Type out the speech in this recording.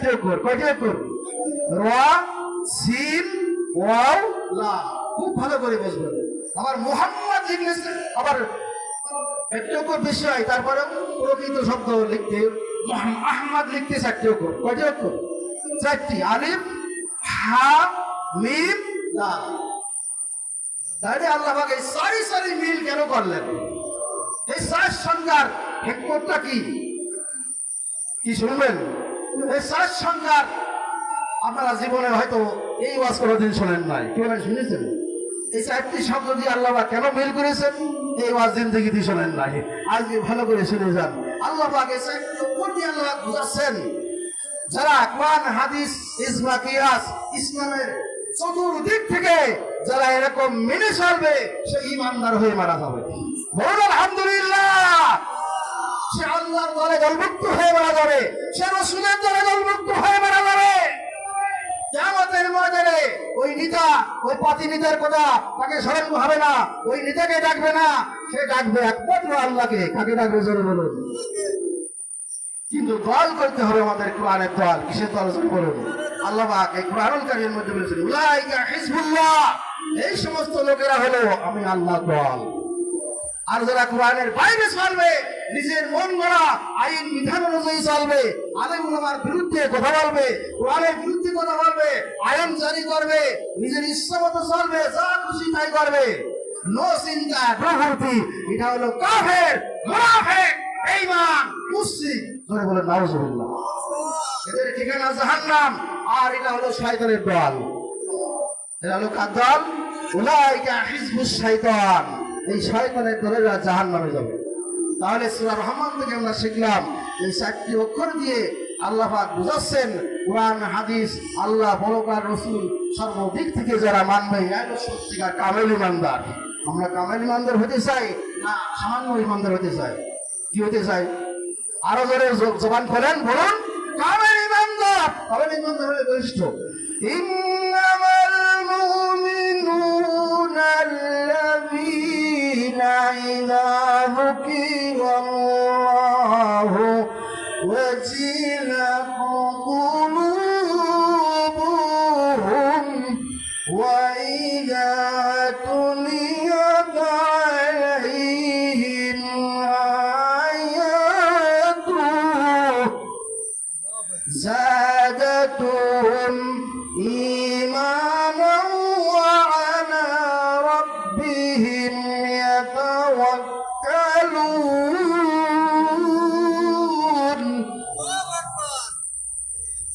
কয়টি অক্ষর? র, সিন, ওয়াও, লাম। খুব ভালো করে বুঝবেন। আবার মুহাম্মদ লিখলে আবার একটি অক্ষর বেশি হয়, তারপরে প্রকৃত শব্দ লিখতে আহমদ লিখতে 4টি অক্ষর। কয়টি অক্ষর? 4টি। আলিফ, হা, মিম, লাম। তাহলে আল্লাহ পাক এই সারি মিল কেন করলেন? এই 4 সংখ্যার হিকমতটা কি? কি শুনবেন? এই 4 সংখ্যার আপনারা জীবনে হয়তো এই ওয়াজ কোনোদিন শোনেন নাই, কেউ শুনেছেন? এই 4টি শব্দ দিয়ে আল্লাহ পাক কেন মিল করেছেন এই ওয়াজ জিন্দেগিতে শোনেন নাই, আজকে ভালো করে শুনে যান। আল্লাহ পাক এই 4টি অক্ষর দিয়ে আল্লাহ পাক বুঝাচ্ছেন, যারা কোরআন, হাদিস, ইজমা, কিয়াস, ইসলামের চতুর্দিক থেকে যারা এরকম মেনে চলবে সে ঈমানদার হয়ে মারা যাবে। বলুন আলহামদুলিল্লাহ। সে আল্লাহর দলে দলভুক্ত হয়ে মারা যাবে, সে রাসূলের দলে দলভুক্ত হয়ে মারা যাবে। কিয়ামতের ময়দানে ওই নেতা, ওই পাতি নেতার কথা তাকে স্মরণ হবে না, ওই নেতাকে ডাকবে না, সে ডাকবে একমাত্র আল্লাহকে। কাকে ডাকবে জোরে বলুন? কিন্তু দল করতে হবে আমাদের কোরআনের দল। কিসের দল জোরে বলুন? আল্লাহ পাক এই কোরআনুল কারীমের মধ্যে বলেছেন, উলাইকা হিজবুল্লাহ, এই সমস্ত লোকেরা হলো আমি আল্লাহর দল। আর যারা কোরআনের বাইরে চলবে, নিজের মন গড়া আইন বিধান অনুযায়ী চলবে, আলেম ওলামার বিরুদ্ধে কথা বলবে, কোরআনের বিরুদ্ধে কথা বলবে, আইন জারি করবে, নিজের ইচ্ছা মতো চলবে, যা খুশি তাই করবে, নো চিন্তা প্রভৃতি, এটা হলো কাফের, মুনাফিক, বেঈমান, মুশরিক। জোরে বলেন নাউজুবিল্লাহ। এদের ঠিকানা জাহান্নাম, আর এটা হলো শয়তানের দল। এরা হলো কার দল? উলাইকা হিজবুশ শাইতান। এই শয়তানের দলেরা জাহান্নামে যাবে। তাহলে সূরা রহমান থেকে আমরা শিখলাম এই 4টি অক্ষর দিয়ে আল্লাহ পাক বুঝাচ্ছেন কোরআন, হাদিস, আল্লাহ, পরকার, রাসূল সর্বদিক থেকে যারা মানবে এরা সত্যিকার কামেল ঈমানদার। আমরা কামেল ঈমানদার হতে চাই না সামান্য ঈমানদার হতে চাই? কি হতে চাই? আরো জোরে জবান খোলেন, বলুন কামেল ঈমানদার। কামেল ঈমানদার হলে বৈশিষ্ট্য, ইন্নামাল মুমিনুনা আল্লাযীনা ইযা যুকিরাল্লাহু ওয়াজিলাত কুলুবুহুম ওয়া ইযা তুলিয়াত আলাইহিম আয়াতুহু زادتهم